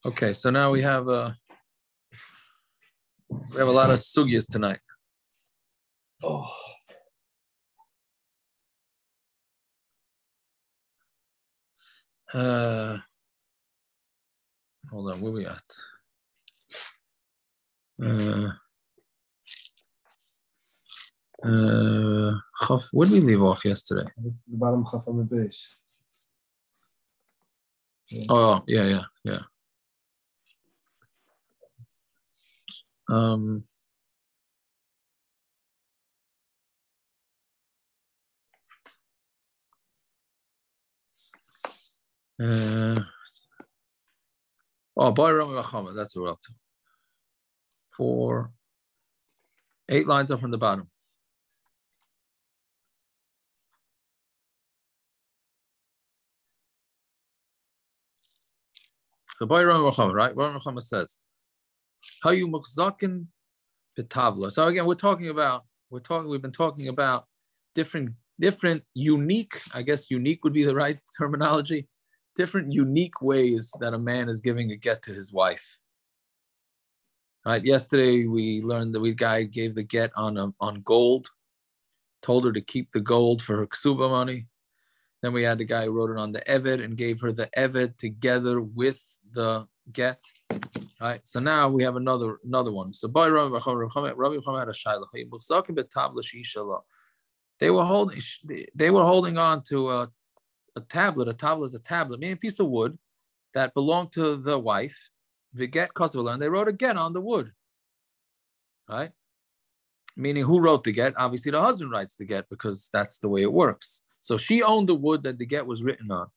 Okay, so now we have a lot of sugyas tonight. Oh. Hold on, where we at? Where did we leave off yesterday? The bottom chaf on the base. Yeah. Oh, yeah. Boy Rami Vachama, that's what we're up to. 8 lines up from the bottom. So Boy Rami Vachama, right? Rami Vachama says, "How you muchzakin betavla." So again, we've been talking about different unique, I guess unique would be the right terminology, different unique ways that a man is giving a get to his wife. Right. Yesterday we learned that the guy gave the get on gold, told her to keep the gold for her ksuba money. Then we had the guy who wrote it on the eved and gave her the eved together with the get. Right. So now we have another one. So by Rabbi Chama had a shayla. They were holding on to a tablet. A tablet is a tablet, meaning a piece of wood that belonged to the wife. The get Kosovo, and they wrote a get on the wood. Right? Meaning who wrote the get? Obviously the husband writes the get because that's the way it works. So she owned the wood that the get was written on.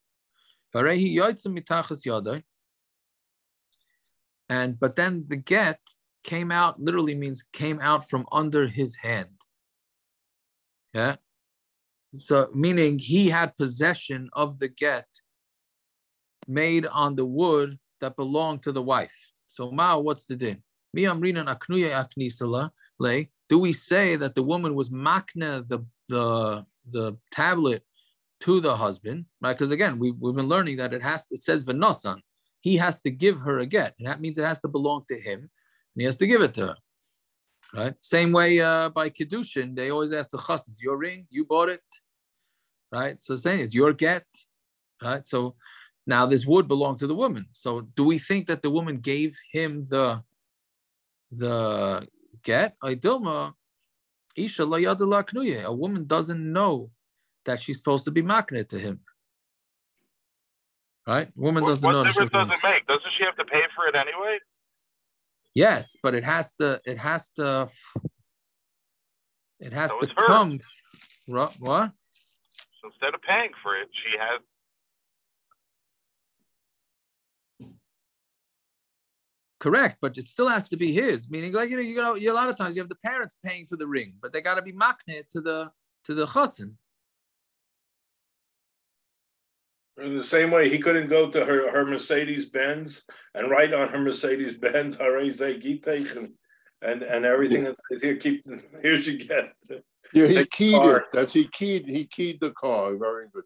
But then the get came out, literally means came out from under his hand. Yeah. So meaning he had possession of the get made on the wood that belonged to the wife. So what's the din? Do we say that the woman was makna the tablet to the husband, right? Because again, we've been learning that it says v'nosan. He has to give her a get, and that means it has to belong to him, and he has to give it to her. Right? Same way by Kiddushin, they always ask the chassid, it's your ring, you bought it. Right? So saying it's your get. Right? So now this wood belonged to the woman. So do we think that the woman gave him the get? A woman doesn't know that she's supposed to be makneh to him. Right? Woman doesn't know. What difference does it make? Doesn't she have to pay for it anyway? Yes, but it has to come. What? So instead of paying for it, she has. Correct, but it still has to be his. Meaning, like a lot of times you have the parents paying for the ring, but they got to be makneh to the chassan. In the same way, he couldn't go to her Mercedes Benz and write on her Mercedes Benz and everything that says here she get. Yeah, he keyed it. That's he keyed the car. Very good,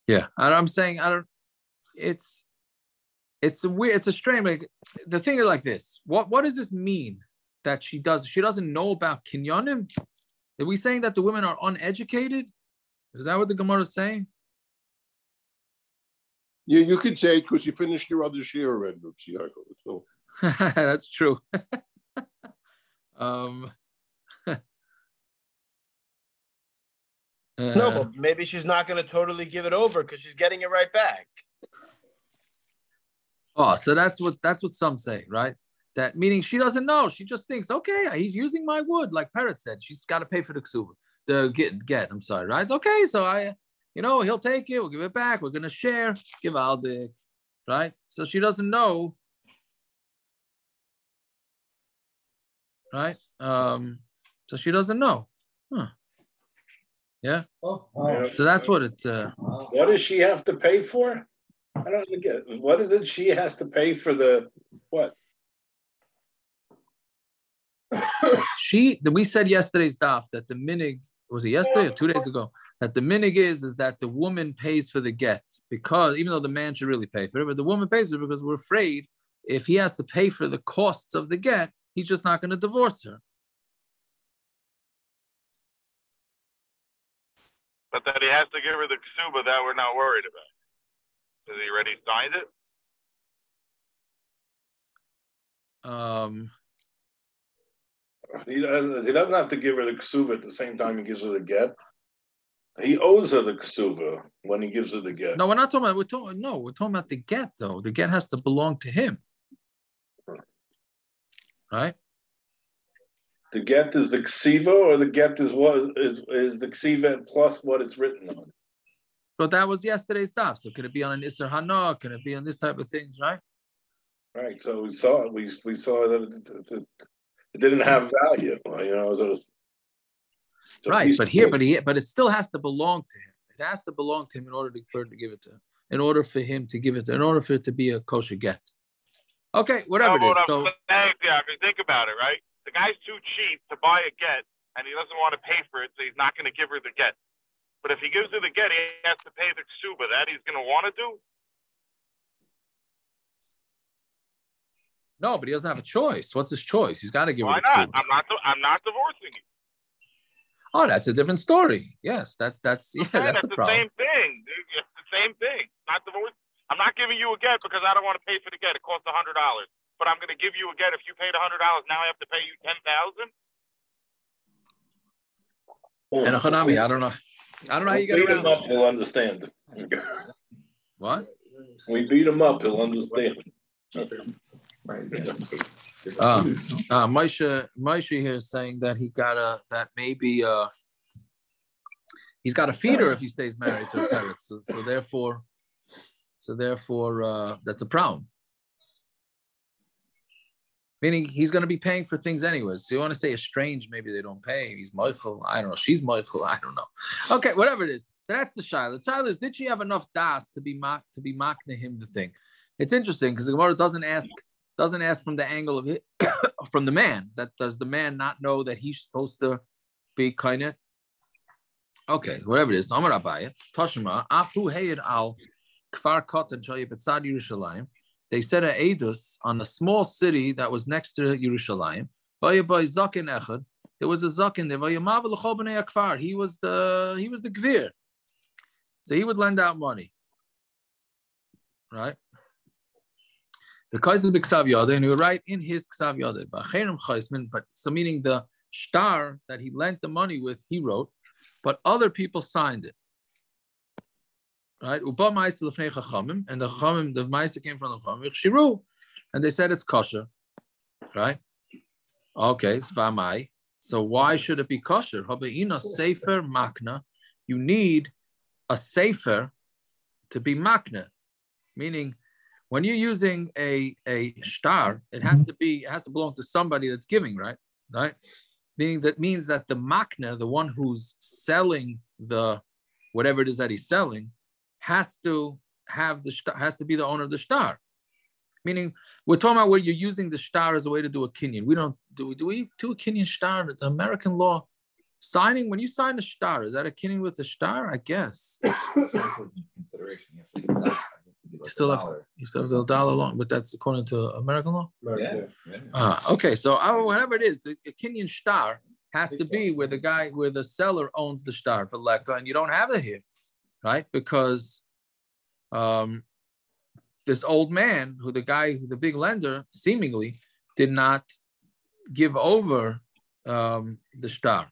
Yeah, I'm saying it's a strange. Like, the thing is like this. What does this mean that she doesn't know about kinyanim? Are we saying that the women are uneducated? Is that what the Gemara is saying? Yeah, you could say it because you finished your other share already. So. That's true. No, but maybe she's not going to totally give it over because she's getting it right back. Oh, so that's what some say, right? That meaning she doesn't know. She just thinks, okay, he's using my wood, like Parrot said. She's got to pay for the ksuba, the get. I'm sorry, right? Okay, so he'll take it, we'll give it back, we're going to share, give aldik, right? So she doesn't know, right? So she doesn't know. Huh. Yeah. So that's what it's. What does she have to pay for? I don't get it. What is it she has to pay for the what? We said yesterday's daf that the minig, was it yesterday or 2 days ago, that the minig is that the woman pays for the get, because even though the man should really pay for it, but the woman pays for it because we're afraid if he has to pay for the costs of the get, he's just not going to divorce her. But that he has to give her the ksuba, that we're not worried about. Has he already signed it? He doesn't have to give her the ksuba at the same time he gives her the get. He owes her the ksuba when he gives her the get. No, we're not talking about. We're talking about the get though. The get has to belong to him, right? The get is the ksiva, or the get is what is the ksiva plus what it's written on. But that was yesterday's daf. So could it be on an Isser Hana? Can it be on this type of things, right? Right. So we saw it. We saw that it didn't have value. So right. But it still has to belong to him. It has to belong to him in order for it to give it to him. In order for him to give it to, in order for it to be a kosher get. Okay, whatever it is. So yeah, think about it, right? The guy's too cheap to buy a get, and he doesn't want to pay for it, so he's not going to give her the get. But if he gives her the get, he has to pay the ksuba. That he's going to want to do? No, but he doesn't have a choice. What's his choice? He's got to give her the ksuba. ksuba. I'm not divorcing you. Oh, that's a different story. Yes, that's a problem. That's the same thing. It's the same thing. Not divorce. I'm not giving you a get because I don't want to pay for the get. It costs $100. But I'm going to give you a get. If you paid $100, now I have to pay you $10,000. And a hanami, I don't know how you get around. Beat him up, he'll understand. What? We beat him up, he'll understand. Moshe here is saying that he's got to feed her if he stays married to her parents. So therefore, that's a problem. Meaning he's going to be paying for things anyways. So you want to say estranged, maybe they don't pay. He's Michael. I don't know. She's Michael. I don't know. Okay, whatever it is. So that's the shaila. The shaila is, did she have enough das to be makna him the thing? It's interesting because the Gemara doesn't ask from the angle of it, from the man. That does the man not know that he's supposed to be kind of? Okay, whatever it is. Amar abaya Tashma afu heyed al kfar katan shayib etzad Yerushalayim. They said a edus on a small city that was next to Yerushalayim. There was a zaken there. He was the gvir, so he would lend out money, right? Because of the ksav yada, and he would write in his ksav yada. But so meaning the star that he lent the money with, he wrote, but other people signed it. Right? And the Chachamim, the Maisa came from the Chachamim, and they said it's kosher. Right? Okay, so why should it be kosher? Sefer makna. You need a sefer to be makna. Meaning, when you're using a star, it has to belong to somebody that's giving, right? Right? Meaning that means that the makna, the one who's selling the whatever it is that he's selling, has to be the owner of the star. Meaning, we're talking about where you're using the star as a way to do a kinyan. We don't do we do a kinyan star? The American law signing, when you sign a star, is that a kinyan with a star? I guess. Consideration, yes. You still have the dollar loan, but that's according to American law. Yeah. Okay. So whatever it is, a kinyan star has to be where the seller owns the star for leka, and you don't have it here, right? Because this old man, the big lender, seemingly did not give over the star.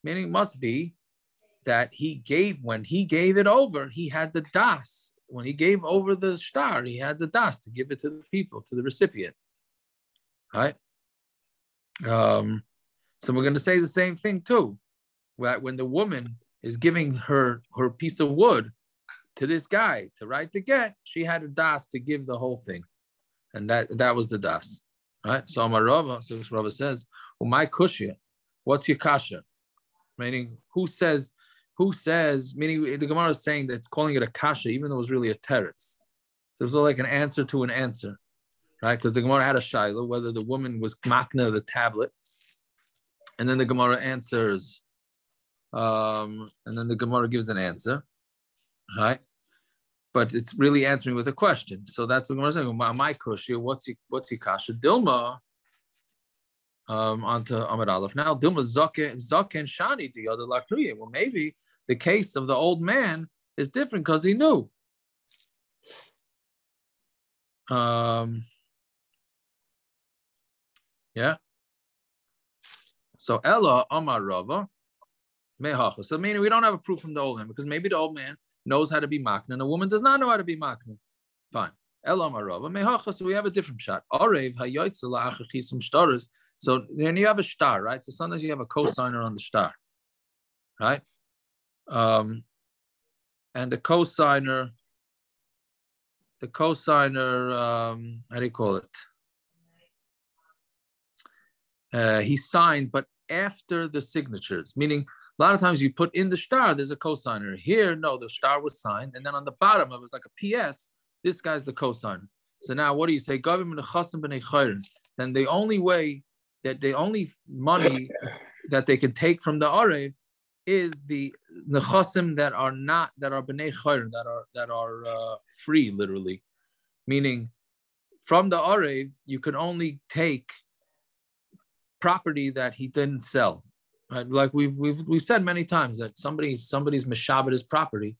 Meaning, must be that when he gave it over, he had the das. When he gave over the star, he had the das to give it to the people, to the recipient. Right? So we're going to say the same thing too. when the woman is giving her piece of wood to this guy to write the get, she had a das to give the whole thing, and that was the das, right? So Amar Rava, so Rava says, "Well, my kushya, what's your kasha?" Meaning, who says? Meaning, the Gemara is saying that it's calling it a kasha, even though it was really a teretz. So it was like an answer to an answer, right? Because the Gemara had a shaila whether the woman was makna the tablet, and then the Gemara answers, and then the Gemara gives an answer, right? But it's really answering with a question. So that's what Gemara is saying. My kushya, what's your kasha? Dilma. Onto Amud Aleph. Now, Dilma Zaken Shani the other Laknuye. Well, maybe the case of the old man is different because he knew. Yeah. So Ella Amar Rava Mehacha. So meaning we don't have a proof from the old man because maybe the old man knows how to be makna and a woman does not know how to be makna. Fine. Ella Amar Rava Mehacha. So we have a different shot. Arev Hayoitza La'achachis some stars. So then you have a star, right? So sometimes you have a cosigner on the star, right? And the cosigner, how do you call it? He signed, but after the signatures, meaning a lot of times you put in the star, there's a cosigner. Here, no, the star was signed, and then on the bottom, it was like a PS. This guy's the cosigner. So now, what do you say? Then the only way that the only money that they can take from the arev is the nechasim that are bnei chayrin, that are free, literally, meaning from the arev you can only take property that he didn't sell, right? Like we've said many times that somebody's meshabed his property,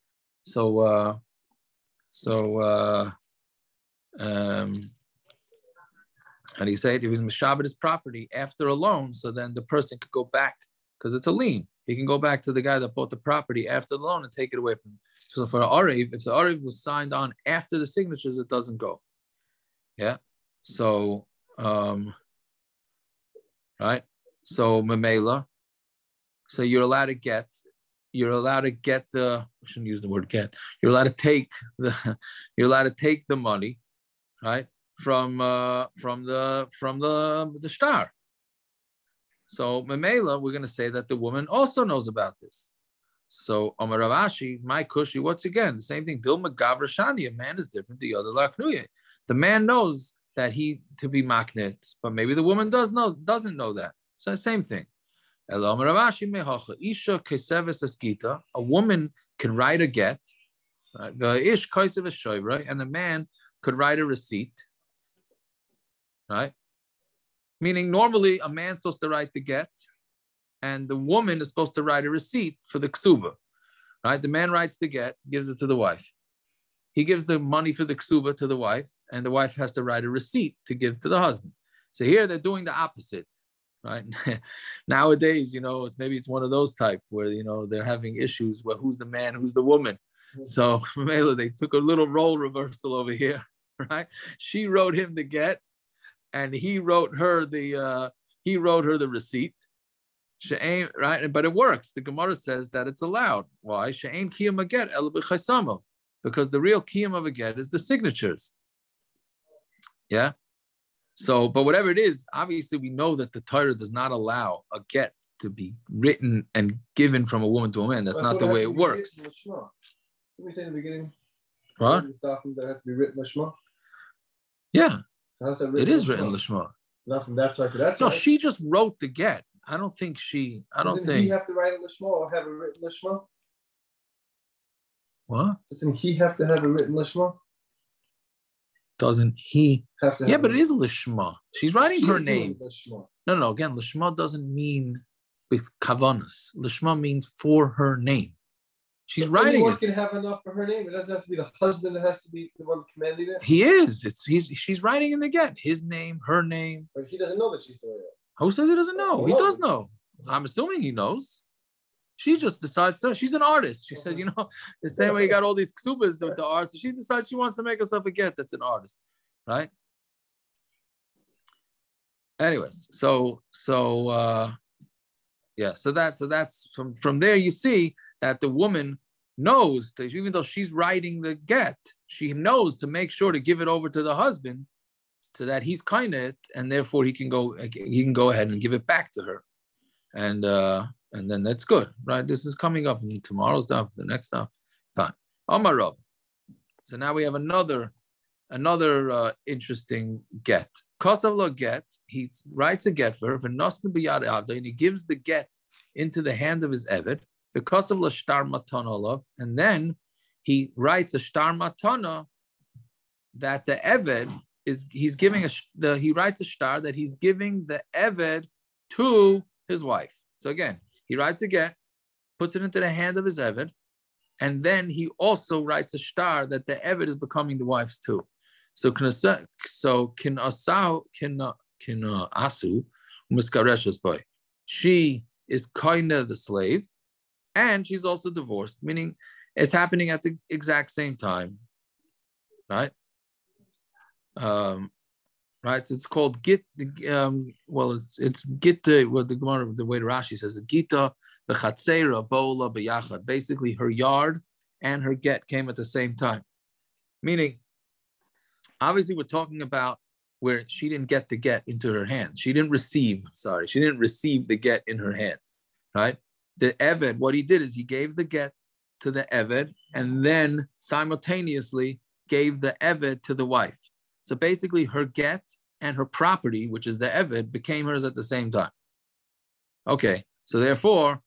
and he said he was meshabed his property after a loan, so then the person could go back because it's a lien. He can go back to the guy that bought the property after the loan and take it away from him. So for the arev, if the arev was signed on after the signatures, it doesn't go. Yeah. So right. So memela. So you're allowed to get the. I shouldn't use the word get. You're allowed to take the money, right? From the star. So Memela, we're going to say that the woman also knows about this. So Amar Rav Ashi, my kushi, once again, the same thing. Dilma Gavra Shani, a man is different. The other Laknuye. The man knows that he to be maknet, but maybe the woman doesn't know that. So same thing. Amar Rav Ashi mehacha isha keseves esgita. A woman can write a get. The ish kaisev eshoyra, and the man could write a receipt. Right? Meaning normally a man's supposed to write the get and the woman is supposed to write a receipt for the ksuba. Right? The man writes the get, gives it to the wife. He gives the money for the ksuba to the wife, and the wife has to write a receipt to give to the husband. So here they're doing the opposite. Right? Nowadays, maybe it's one of those type where, they're having issues where who's the man, who's the woman. So they took a little role reversal over here. Right? She wrote him the get, and he wrote her the receipt. She'ain, right? But it works. The Gemara says that it's allowed. Why? She'ain kiyam a get el b'chaisamov, because the real kiyam of a get is the signatures. Yeah. So, but whatever it is, obviously we know that the Torah does not allow a get to be written and given from a woman to a man. That's not the way it works. Did we say in the beginning? What? That had to be written lishma. Yeah. It is written lishma. Not from that side to that side. No, she just wrote the get. I don't think. He have to write a lishma or have a written lishma? What? Doesn't he have to have a written lishma? Doesn't he? Have to but it is lishma. She's writing her name. No. Again, lishma doesn't mean with kavanas. Lishma means for her name. She's writing anyone it. Can have enough for her name. It doesn't have to be the husband that has to be the one commanding it. He is. She's writing in the get. His name, her name. But he doesn't know that she's doing it. Who says he doesn't know? He does know. I'm assuming he knows. She just decides. She's an artist. She says, the same way you got all these ksubas with the art. So she decides she wants to make herself a get. That's an artist, right? Anyways, so Yeah, so that's from there you see that the woman knows that even though she's writing the get, she knows to make sure to give it over to the husband so that he's kind of it, and therefore he can go ahead and give it back to her. And then that's good, right? This is coming up in tomorrow's stuff, the next stuff. Fine. Amar Rav. So now we have another interesting get. Kosav get, he writes a get for her, and he gives the get into the hand of his eved, because of shtar matana, and then he writes a shtar matana that the eved he writes a shtar that he's giving the eved to his wife. So again, he writes a get, puts it into the hand of his eved, and then he also writes a shtar that the eved is becoming the wife's too. So asu miskareshes boy. She is kind of the slave, and she's also divorced, meaning it's happening at the exact same time, right? Right. So it's called git. It's gita. What the Gemara, the way the Rashi says, gita the chatzera bola b'yachad. Basically, her yard and her get came at the same time, meaning. Obviously, we're talking about where she didn't get the get into her hand. She didn't receive the get in her hand, right? The Eved, what he did is he gave the get to the Eved and then simultaneously gave the Eved to the wife. So basically her get and her property, which is the Eved, became hers at the same time. Okay, so therefore,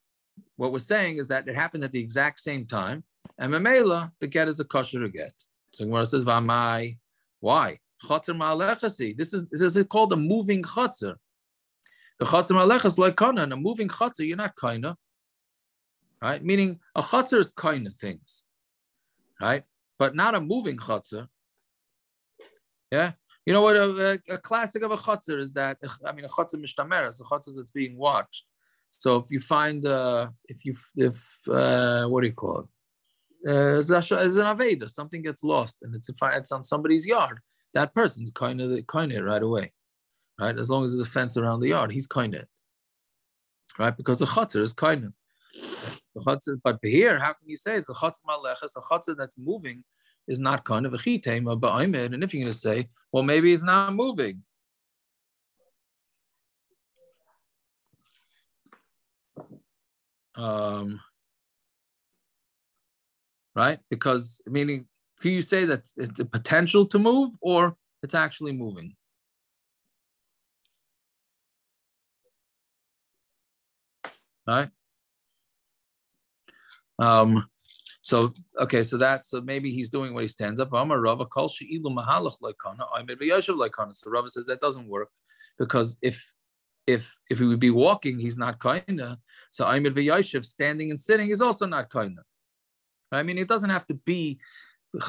what we're saying is that it happened at the exact same time. And Mamela, the get is a kosher get. So Gemara says, V'amai. Why? Chatzer ma'alechasi. This is called a moving chatzer. The chatzer ma'alechas like kana. And a moving chatzer, you're not kinda, right? Meaning a chatzer is kind of things, right? But not a moving chatzer. Yeah. You know what? A classic of a chatzer is that. I mean, a chatzer mishtamer is a chatzer that's being watched. So if you find, what do you call it? As an aveda, something gets lost and it's on somebody's yard. That person's kind of right away, right? As long as there's a fence around the yard, he's kind of, right? Because a chatzar is kind of. But here, how can you say it's a chatzar malechas? A chatzar that's moving is not kind of a chitema ba'aymed. And if you're going to say, well, maybe it's not moving. Right? Because meaning, do you say that it's a potential to move or it's actually moving? Right? So maybe he's doing what he stands up. So Rava says that doesn't work because if he would be walking, he's not kinda. So Aymed v'Yoshev standing and sitting is also not kinda. I mean, it doesn't have to be,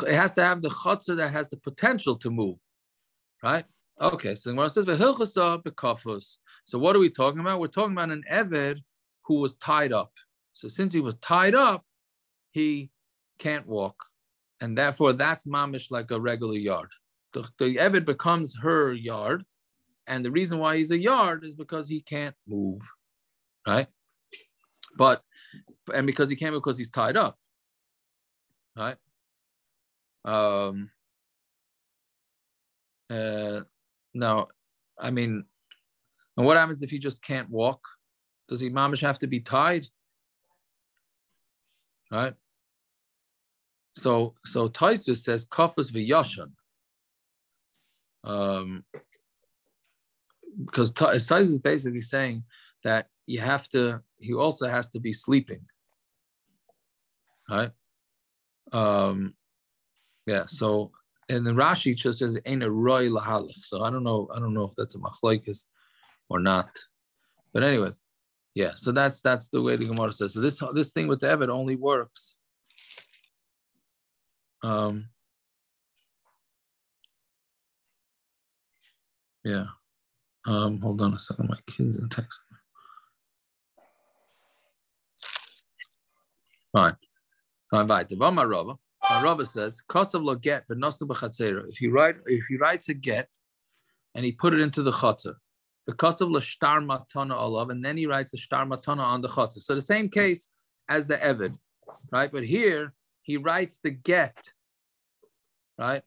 it has to have the chatzar that has the potential to move, right? Okay, so when it says, so what are we talking about? We're talking about an Eved who was tied up. So since he was tied up, he can't walk. And therefore, that's mamish like a regular yard. The Eved becomes her yard. And the reason why he's a yard is because he can't move, right? And because he can't move because he's tied up. Right. Now, I mean, and what happens if he just can't walk? Does he mamish have to be tied? Right. So Taisus says kafus v'yashan. Because Taisus is basically saying that he also has to be sleeping. Right. So and then Rashi just says ain't a roy lahalich. So I don't know if that's a Machlokes or not. But anyways, yeah, so that's the way the Gemara says. So this thing with the Eved only works. Hold on a second, my kids are texting me. Fine. My Rava says, "Kosav lo get v'nosnu b'chatzera." If he writes a get and he put it into the chatzar, because of l'shtar matana olav, and then he writes a shtar matana on the chotzer. So the same case as the eved, right? But here he writes the get, right?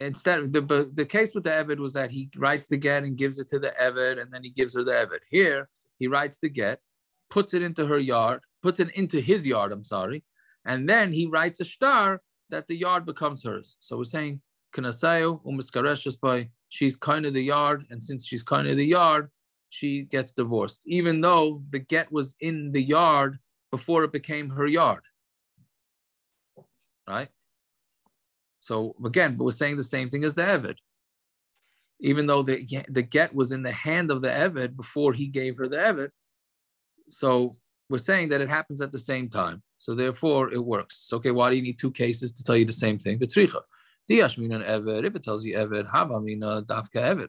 Instead, the case with the eved was that he writes the get and gives it to the eved, and then he gives her the eved. Here he writes the get, puts it into her yard, puts it into his yard. I'm sorry, and then he writes a shtar that the yard becomes hers. So we're saying kanasayu umiskaresh just by she's kind of the yard, and since she's kind of the yard, she gets divorced, even though the get was in the yard before it became her yard, right? So again, but we're saying the same thing as the eved, even though the get was in the hand of the eved before he gave her the eved. So we're saying that it happens at the same time. So therefore, it works. So, okay, why do you need two cases to tell you the same thing? The tricha. Diashmin eved. If it tells you eved, havamina dafka eved,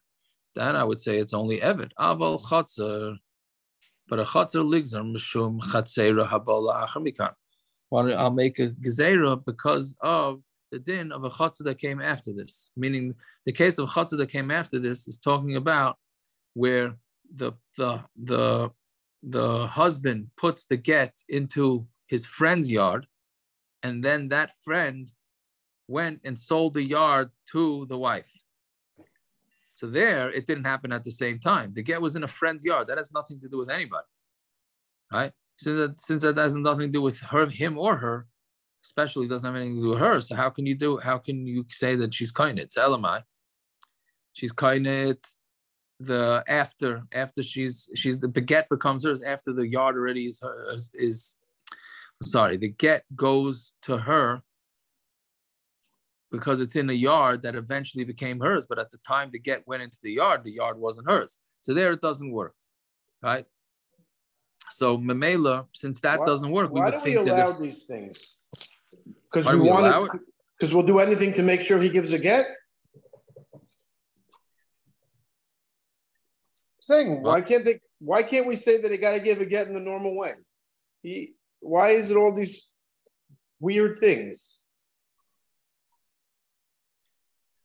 then I would say it's only eved. Aval chatzer, but a chatzer ligzer mishum chatzera habala achamikan. I'll make a gezerah because of the din of a chatzer that came after this. Meaning, the case of chatzer that came after this is talking about where the husband puts the get into his friend's yard, and then that friend went and sold the yard to the wife. So there, it didn't happen at the same time. The get was in a friend's yard. That has nothing to do with anybody, right? Since that has nothing to do with him or her, especially doesn't have anything to do with her. So how can you say that she's kainit? It's elamai. She's kainit the after she's the get becomes hers after the yard already is the get goes to her because it's in a yard that eventually became hers, but at the time the get went into the yard wasn't hers. So there it doesn't work, right? So memela, since that doesn't work, why do we allow these things? Because we want it. Because we'll do anything to make sure he gives a get. Saying why can't we say that he got to give a get in the normal way? Why is it all these weird things?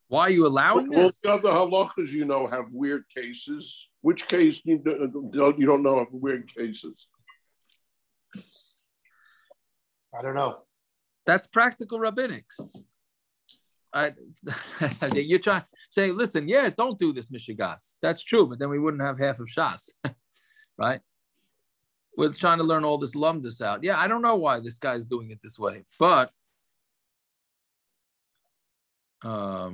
Why are you allowing this? Well, the other halachas, have weird cases. Which case you don't know of weird cases? I don't know. That's practical rabbinics. You're trying to say, listen, don't do this, Mishigas. That's true, but then we wouldn't have half of Shas, right? We're trying to learn all this lumdus out. Yeah, I don't know why this guy's doing it this way, but how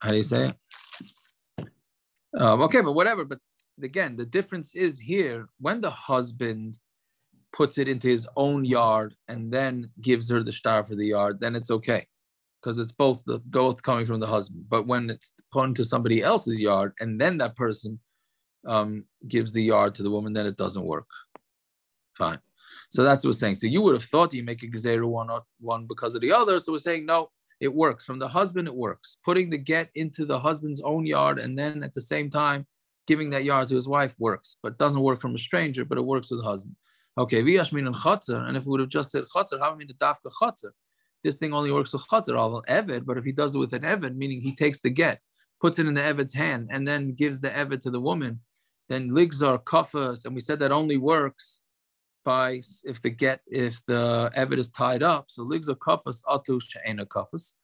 do you say it? Okay, but whatever. But again, the difference is here when the husband puts it into his own yard and then gives her the shtar for the yard, then it's okay because it's both coming from the husband. But when it's put into somebody else's yard and then that person gives the yard to the woman, then it doesn't work. Fine. So that's what we're saying. So you would have thought you make a gezerah one because of the other. So we're saying no, it works. From the husband, it works. Putting the get into the husband's own yard and then at the same time giving that yard to his wife works, but doesn't work from a stranger, but it works with the husband. Okay, v'yashmin and chatzar, and if we would have just said chatzar, how many dafka chatzar? This thing only works with chatzar, although eved, but if he does it with an eved, meaning he takes the get, puts it in the eved's hand, and then gives the eved to the woman, then ligzar kafas, and we said that only works by if the eved is tied up. So ligzar kafas atu she'ena kafas.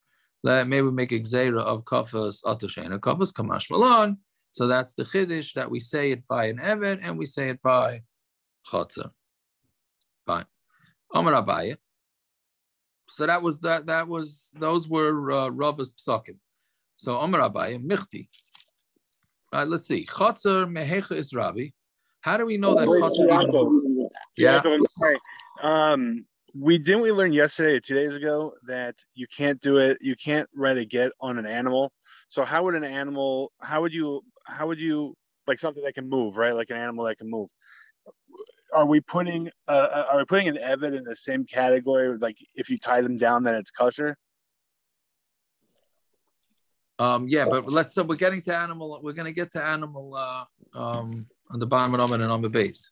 Maybe we make a gzeira of kafas atu she'ena kafas kamash malan. So that's the chiddush that we say it by an eved and we say it by chatzar. Fine. Amar abaya. So those were Rava's psakim. So Amar abaya michti. Right, let's see. Chatzar mehecha is Rabbi. How do we know that chatzar? Yeah. We learned yesterday or 2 days ago that you can't do it. You can't write a get on an animal. So how would you like something that can move, right? Like an animal that can move. Are we putting an eved in the same category? Like if you tie them down, then it's kosher? Yeah, but so we're getting to animal. We're going to get to animal on the bottom and on the base,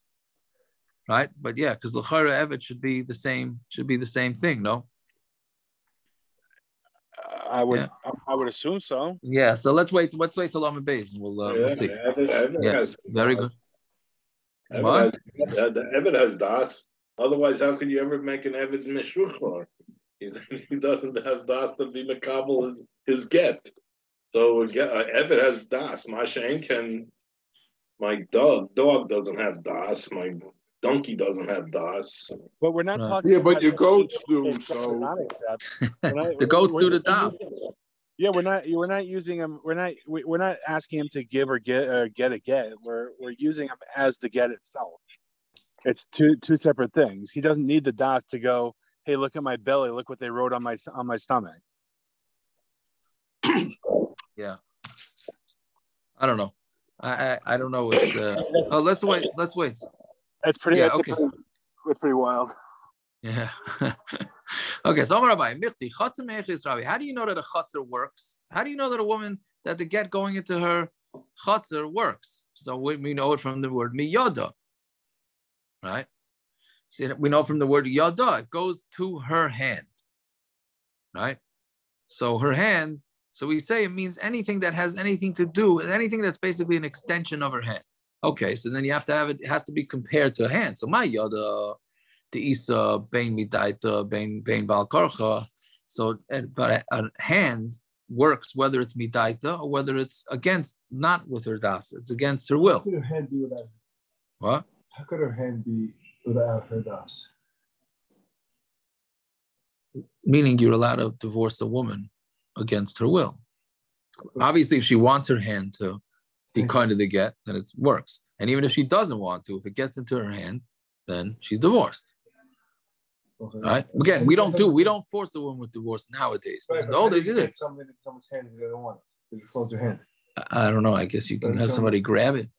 right? But yeah, because l'chara eved should be the same thing, no? I would assume so. Yeah. So let's wait. Let's wait till Amud Beis, and we'll see. Yeah. Very good. What? The Eved has das. Otherwise, how could you ever make an Eved Meshruchar? He doesn't have das to be Makabel his get. So Eved has das. Mashain can. My dog doesn't have das. My donkey doesn't have das. But we're not Right. talking. Yeah, but about your the- goats do. the So accept. The goats do the das. Yeah, we're not using him. We're not asking him to give or get a get. We're using him as the get itself. It's two separate things. He doesn't need the das to go, hey, look at my belly. Look what they wrote on my stomach. Yeah. I don't know. I don't know. It's let's wait. It's pretty. Yeah. It's Okay. It's pretty wild. Yeah. Okay. So Rabbi, how do you know that a chutzner works? How do you know that a woman that the get going into her chutzner works? So we know it from the word miyada, right? See, we know from the word yada, it goes to her hand, right? So her hand. So we say it means anything that has anything to do, anything that's basically an extension of her hand. Okay, so then you have to have it has to be compared to a hand. So my yada, the isa, bein midaita, bein bal karcha. So, but a hand works whether it's midaita or whether it's against, not with her das. It's against her will. How could her hand be without? What? How could her hand be without her das? Meaning you're allowed to divorce a woman against her will. Obviously, if she wants her hand to be kind of the get, then it works. And even if she doesn't want to, if it gets into her hand, then she's divorced. Okay. Right? Again, we don't force the woman with divorce nowadays. Right, In the old days, it is. Something in someone's hand if they don't want it. You close your hand. I don't know. I guess you can have somebody grab it.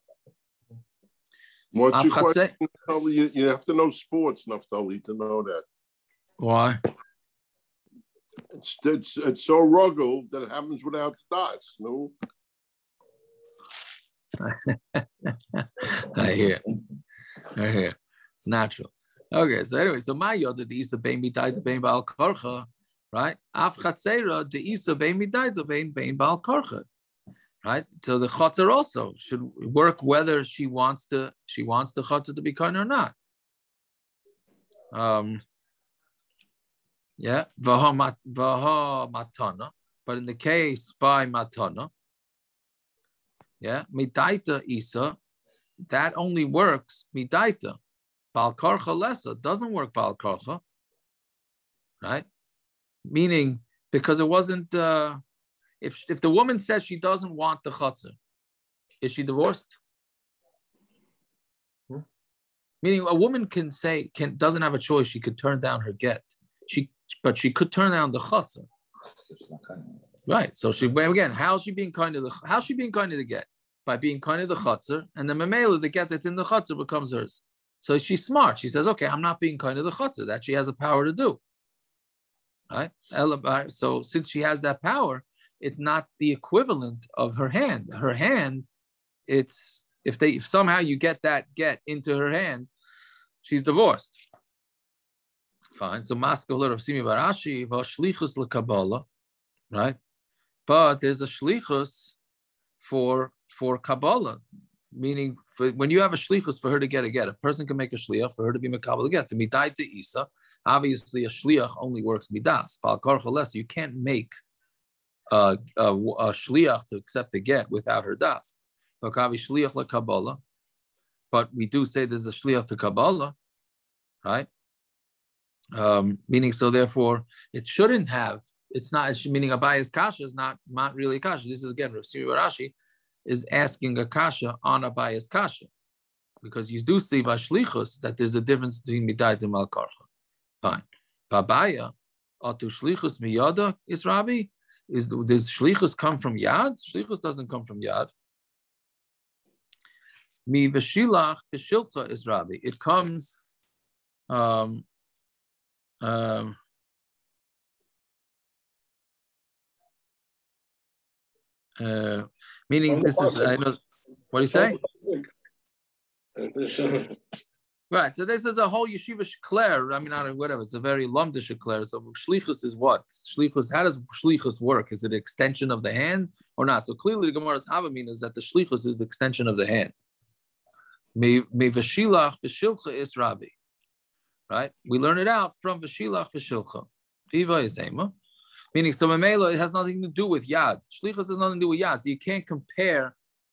what's your question, Naftali? You have to know sports, Naftali, to know that. Why? It's so rugged that it happens without the dots. No. I hear. It's natural. Okay, so anyway, so my yoda the isa bein midai to bein bal karcha, right? Af chatzera the isa bein midai to bein bal karcha, right? So the chotzer also should work whether she wants the chotzer to be kind or not. Yeah, vaha matana, but in the case by matana, yeah, midaita isa, that only works midaita. Bal karcha lesa doesn't work bal karcha, right? Meaning because it wasn't. If the woman says she doesn't want the chotzer, is she divorced? Meaning a woman doesn't have a choice. She could turn down her get. But she could turn down the chotzer. Right. So how's she being kind of the get? By being kind of the chotzer, and the memela, the get that's in the chotzer becomes hers. So she's smart. She says, okay, I'm not being kind of the chotzer. That she has a power to do. Right? So since she has that power, it's not the equivalent of her hand. Her hand, it's if somehow you get that get into her hand, she's divorced. Fine. So maskaler of Simi Barashi, Shlichus lekabala, right? But there's a shlichus for Kabbalah, meaning when you have a shlichus for her to get a person can make a shliach for her to be mekabel get. To midai to isa, obviously a shliach only works midas. Pal karcha less, you can't make a shliach to accept the get without her das. But we do say there's a shliach to Kabbalah, right? Meaning, so therefore, it shouldn't have. It's not. Meaning, abaya's kasha is not really a kasha. This is again, Rav Simi Rashi is asking a kasha on abaya's kasha because you do see by shlichus that there's a difference between midai and mal karcha. Fine. Abaya, atu shlichus miyada is Rabbi. Does shlichus come from yad? Shlichus doesn't come from yad. Mi v'shilach t'shilcha is Rabbi. It comes. Meaning this is I know what do you say? Right. So this is a whole yeshiva shekler. I mean, not whatever. It's a very lumda shekler. So shlichus is what? Shlichus. How does shlichus work? Is it an extension of the hand or not? So clearly, the Gemara's havamina is that the shlichus is the extension of the hand. Me v'shilach v'shilcha is Rabbi. Right. We learn it out from v'shilach v'shilcha. Viva yisema. Meaning, so memela, it has nothing to do with yad. Shlichus has nothing to do with yad. So you can't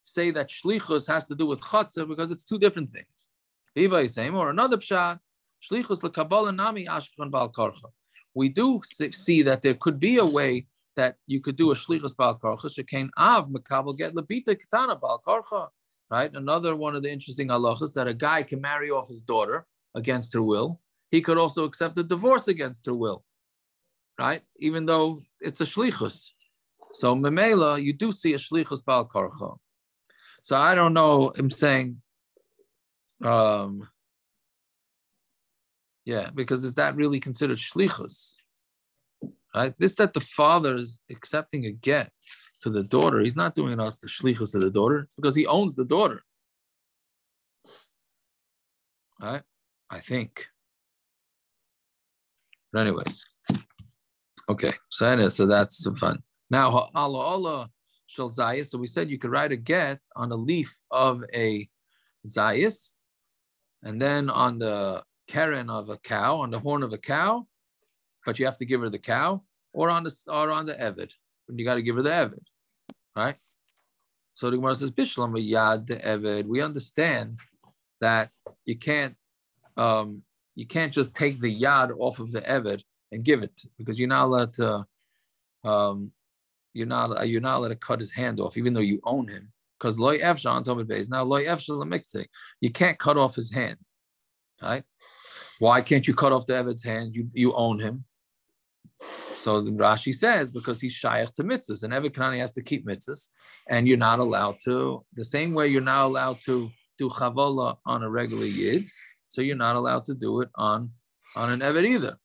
say that shlichus has to do with chatzah because it's two different things. Or another pshat, shlichus lekabala nami ashkon bal karcha. We do see that there could be a way that you could do a shlichus bal karcha. Shekain av mekabel get lebita katana bal karcha. Right. Another one of the interesting halachas that a guy can marry off his daughter against her will. He could also accept a divorce against her will. Right, even though it's a shlichus. So memela, you do see a shlichus bal karcha. So I don't know. I'm saying. Yeah, because is that really considered shlichus? Right? This that the father is accepting a get to the daughter, he's not doing us the shlichus of the daughter. It's because he owns the daughter. Right? I think. But anyways. Okay, so that's some fun. Now, Allah shel zayis. So we said you could write a get on a leaf of a zayis, and then on the keren of a cow, on the horn of a cow, but you have to give her the cow, or on the eved. You got to give her the eved, right? So the Gemara says, "Bishlam yad the eved." We understand that you can't just take the yad off of the eved and give it because you're not allowed to. You're not allowed to cut his hand off, even though you own him. Because loy efsha on Tomid Beis. Now loy efsha lemikse. You can't cut off his hand, right? Why can't you cut off the Eved's hand? You own him. So Rashi says because he's shaykh to mitzvahs, and Eved Kanani has to keep mitzvahs, and you're not allowed to. The same way you're not allowed to do chavola on a regular yid, so you're not allowed to do it on an Eved either.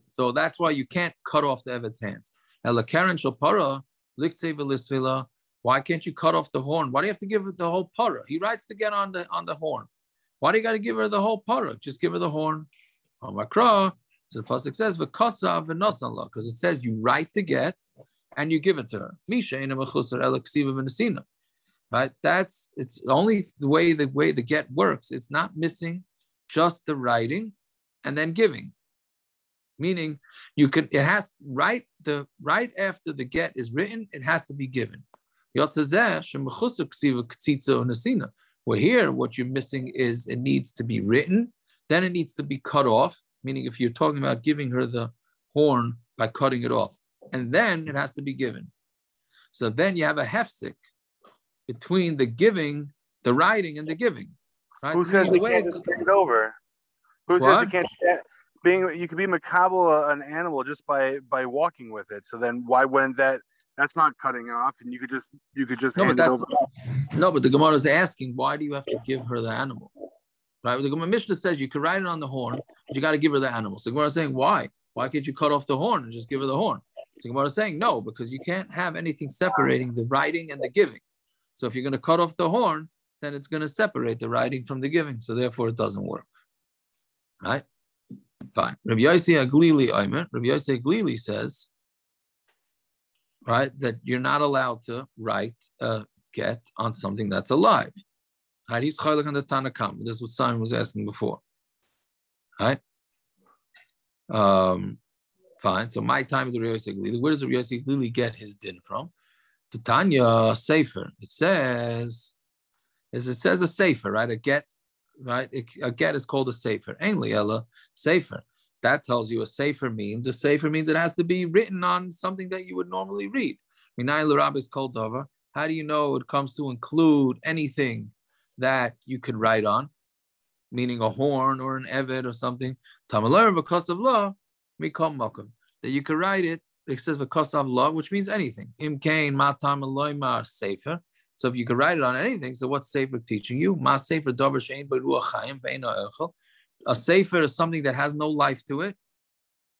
So that's why you can't cut off the Eved's hands. Why can't you cut off the horn? Why do you have to give it the whole para? He writes to get on the horn. Why do you got to give her the whole para? Just give her the horn. So the pasuk says because it says you write the get and you give it to her. Right? It's only the way the get works. It's not missing just the writing and then giving. Meaning it has right after the get is written, it has to be given. Where here, what you're missing is it needs to be written, then it needs to be cut off, meaning if you're talking about giving her the horn by cutting it off, and then it has to be given. So then you have a hefsek between the writing and the giving. Right? Who says we can't just take it over? Who says you can't? You could be makabel an animal just by walking with it. So then why wouldn't that? That's not cutting off, and you could just hand it over. No, but the Gemara is asking, why do you have to give her the animal? Right? The Mishna says you could write it on the horn, but you got to give her the animal. So the Gemara is saying, why? Why can't you cut off the horn and just give her the horn? So the Gemara is saying, no, because you can't have anything separating the writing and the giving. So if you're going to cut off the horn, then it's going to separate the writing from the giving. So therefore, it doesn't work. Right? Fine. Rabbi Yossi Aglili says, right, that you're not allowed to write a get on something that's alive. Right? He's chaylik on the Tanakam. This is what Simon was asking before. Right? Fine. So my time with the Rabbi Yossi Aglili. Where does Rabbi Yossi Aglili get his din from? Tanya Sefer. It says a sefer, right? A get. Right, a get is called a sefer. Ainli ella sefer. That tells you a sefer means it has to be written on something that you would normally read. Minay l'rab is called over. How do you know it comes to include anything that you could write on, meaning a horn or an eved or something? Tamaler because of law, mikam makom. That you could write it. It says because of law, which means anything. Imkain matam aloymar sefer. So if you could write it on anything, so what's sefer teaching you? Ma sefer davar shein beruach chayim ve'eno echel. A sefer is something that has no life to it,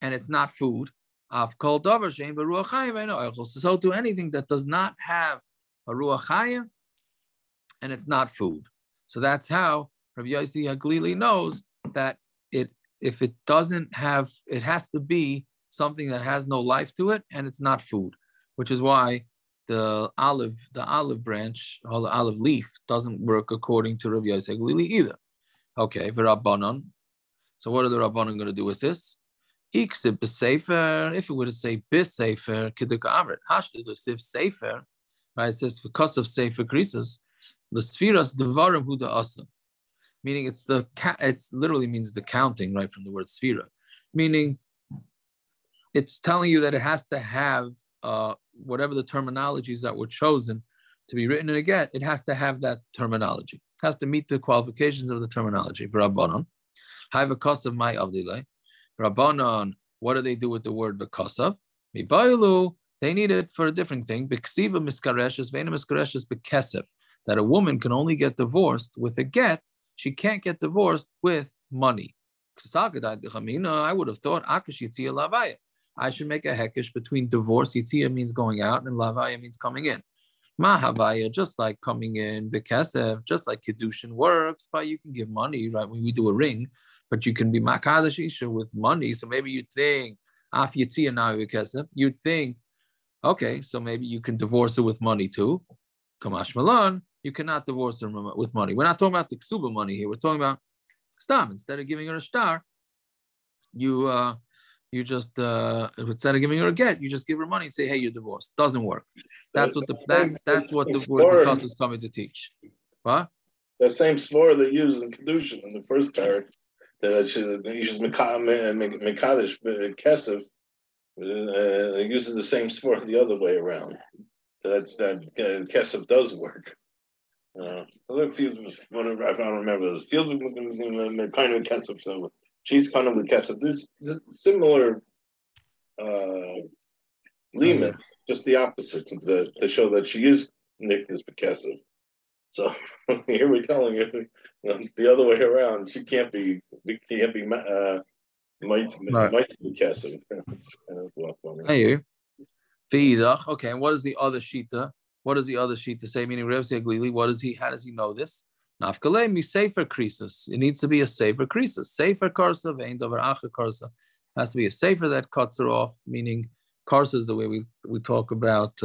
and it's not food. Af kol davar shein beruach chayim ve'eno echel. So to anything that does not have a ruach chayim, and it's not food. So that's how Rabbi Yossi Haglili knows that if it doesn't have, it has to be something that has no life to it, and it's not food, which is why the olive branch or the olive leaf doesn't work according to Rabbi Yossi Haglili either. Okay, v'Rabbanon. So what are the Rabbanon going to do with this? Iksib b'sefer. If it were to say b'sefer, kidduka amrit. Hashdu siv sefer. Right? It says because of sefer krisus, the spheras devarim hu da'asa. Meaning it's literally means the counting, right, from the word sphera. Meaning it's telling you that it has to have whatever the terminologies that were chosen to be written in a get, it has to have that terminology. It has to meet the qualifications of the terminology. Rabbanon. Hai v'kasav mai avdilei. Rabbanon, what do they do with the word v'kasav? Mibaylu, they need it for a different thing. B'ksiva miskareshes, ve'ena miskareshes b'kesev. That a woman can only get divorced with a get. She can't get divorced with money. I would have thought lavaya. I should make a hekesh between divorce. Yitzia means going out, and lavaya means coming in. Mahavaya, just like coming in, bekesev, just like kedushin works, but you can give money, right? When we do a ring, but you can be makadash isha with money. So maybe you'd think af yitzia now bekesev. You'd think, okay, so maybe you can divorce her with money too. Kamash malan. You cannot divorce her with money. We're not talking about the ksuba money here. We're talking about stam. Instead of giving her a star, you just instead of giving her a get, you just give her money and say, "Hey, you're divorced." Doesn't work. That's what the word because is coming to teach. What? The same svor they use in kedushin in the first parak. That you should mekadesh kesef. It uses the same svor the other way around. That kesef does work. Other fields, whatever I don't remember, the field kind of kesef. So she's kind of the kesef. This is similar limit, just the opposite to show that she is nickness kesef. So here we're telling you the other way around. She can't be might be kesef. Okay, and what is the other shita? What does the other shita say? Meaning, Rav Zeglili, how does he know this? Nafkalei mi sefer krisus. It needs to be a sefer krisus. Sefer karsa vein davar acha karsa. Has to be a sefer that cuts her off. Meaning, karsa is the way we talk about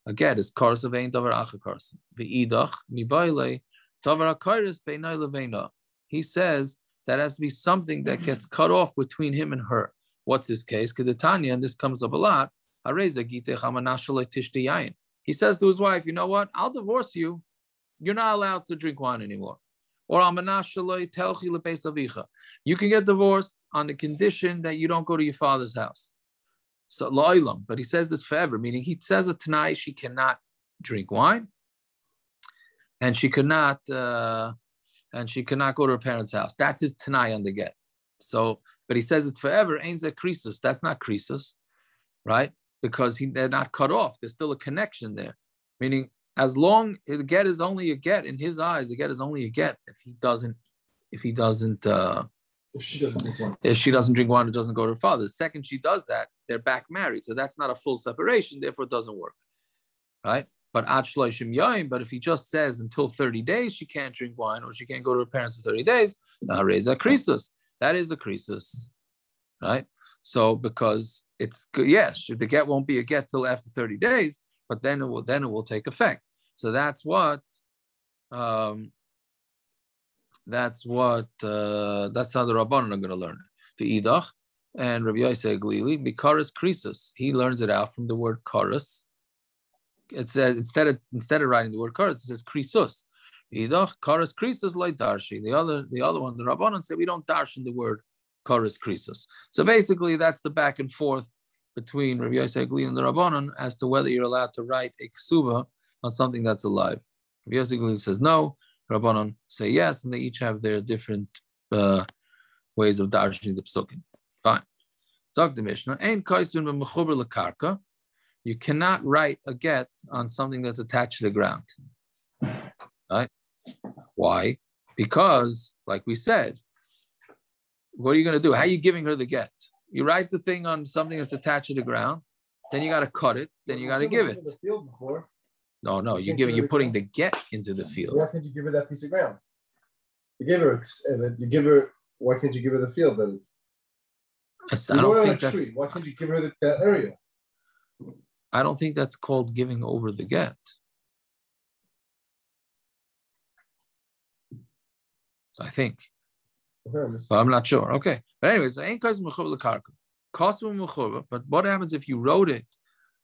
again. Is karsa vein davar acha karsa. Ve'idach mi baile davar akairis beinai leveina. He says that has to be something that gets cut off between him and her. What's this case? Kedetanya, and this comes up a lot. He says to his wife, you know what? I'll divorce you. You're not allowed to drink wine anymore. Or you can get divorced on the condition that you don't go to your father's house. So but he says this forever, meaning he says it tonight, she cannot drink wine, and she cannot go to her parents' house. That's his tanai on the get. So, but he says it's forever. Ain't that krisus? That's not krisus, right? Because they're not cut off. There's still a connection there. Meaning, as long the get is only a get in his eyes, the get is only a get if she doesn't drink wine, it doesn't go to her father. The second she does that, they're back married. So that's not a full separation, therefore it doesn't work. Right? But ad shloshim yayim, but if he just says until 30 days she can't drink wine or she can't go to her parents for 30 days, that is a krisus. Right? So because it's good, yes, the get won't be a get till after 30 days, but then it will take effect. So that's how the Rabbanon are going to learn it. The idach and Rabbi Yosef Glili, mikaris krisus. He learns it out from the word karis. It says instead of writing the word karis, it says krisus. Idach karis krisus like darshi. The other one, the Rabbanon say we don't darshan the word karis krisus. So basically, that's the back and forth between Rabbi Yosef Glili and the Rabbanon as to whether you're allowed to write a ksuba on something that's alive. Rabbi Yosef Glili says no. Rabbanon say yes, and they each have their different ways of darshaning the psukim. Fine. Zog the Mishna. Ein kaisvin b'mechuber lekarka. You cannot write a get on something that's attached to the ground. Right? Why? Because, like we said, what are you going to do? How are you giving her the get? You write the thing on something that's attached to the ground, then you got to cut it, then you got to give it. No, you're putting the get into the field. Why can't you give her that piece of ground? You give her, you give her. Why can't you give her the field then? I don't think that's. Tree. Why can't you give her that area? I don't think that's called giving over the get. I think. But I'm not sure. Okay. But anyways, but what happens if you wrote it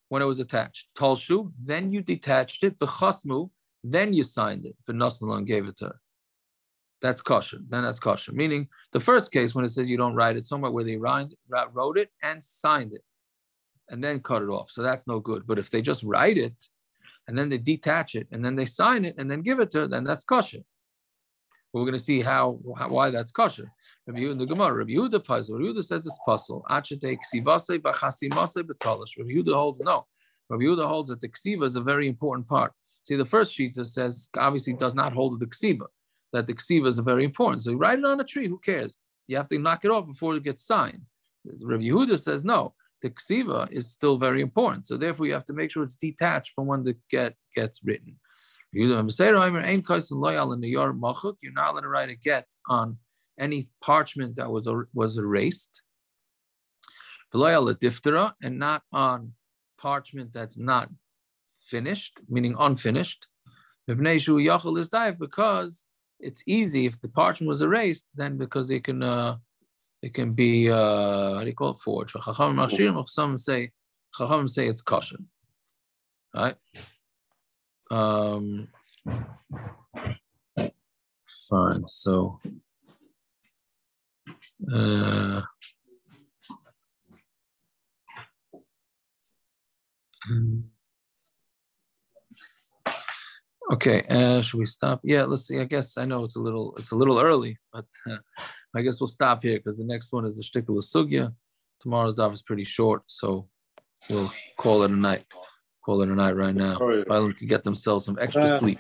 when it was attached? Talshu, then you detached it, the chasmu, then you signed it. The Nasnalan gave it to her. That's kosher. Then that's kosher. Meaning the first case when it says you don't write it, somewhere where they wrote it and signed it and then cut it off. So that's no good. But if they just write it and then they detach it and then they sign it and then give it to her, then that's kosher. We're going to see why that's kosher. Rabbi Yehuda in the Gemara, Rabbi Yehuda puzzle. Rabbi Yehuda says it's puzzle. Rabbi Yehuda holds no. Rabbi Yehuda holds that the ksiva is a very important part. See, the first sheet that says obviously does not hold the ksiva, that the ksiva is very important. So you write it on a tree, who cares? You have to knock it off before it gets signed. Rabbi Yehuda says no, the ksiva is still very important. So therefore you have to make sure it's detached from when the get gets written. You're not allowed to write a get on any parchment that was erased, diftira, and not on parchment that's not finished, meaning unfinished. Because it's easy if the parchment was erased, then because it can be how do you call it, forged. Chachamim say it's kosher, right? Fine. So okay, should we stop? Yeah, let's see. I guess I know it's a little early, but I guess we'll stop here because the next one is the Shlichus sugya. Tomorrow's daf is pretty short, so we'll call it a night. Call it a night right now. They can get themselves some extra sleep.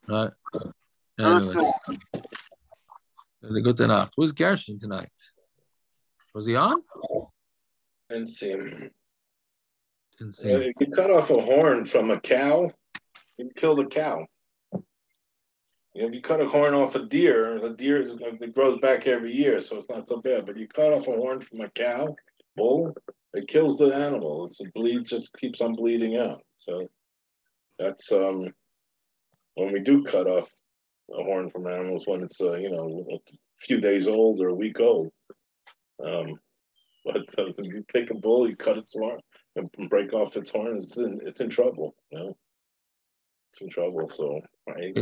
Right? Anyways. Good enough. Who's Gershon tonight? Was he on? Didn't see him. Didn't see him. If you cut off a horn from a cow, you kill the cow. If you cut a horn off a deer, the deer it grows back every year, so it's not so bad. But you cut off a horn from a cow, bull, it kills the animal. It's a bleed, just keeps on bleeding out. So that's when we do cut off a horn from animals when it's a few days old or a week old. But if you take a bull, you cut its horn and break off its horn, it's in trouble. It's in trouble. So right.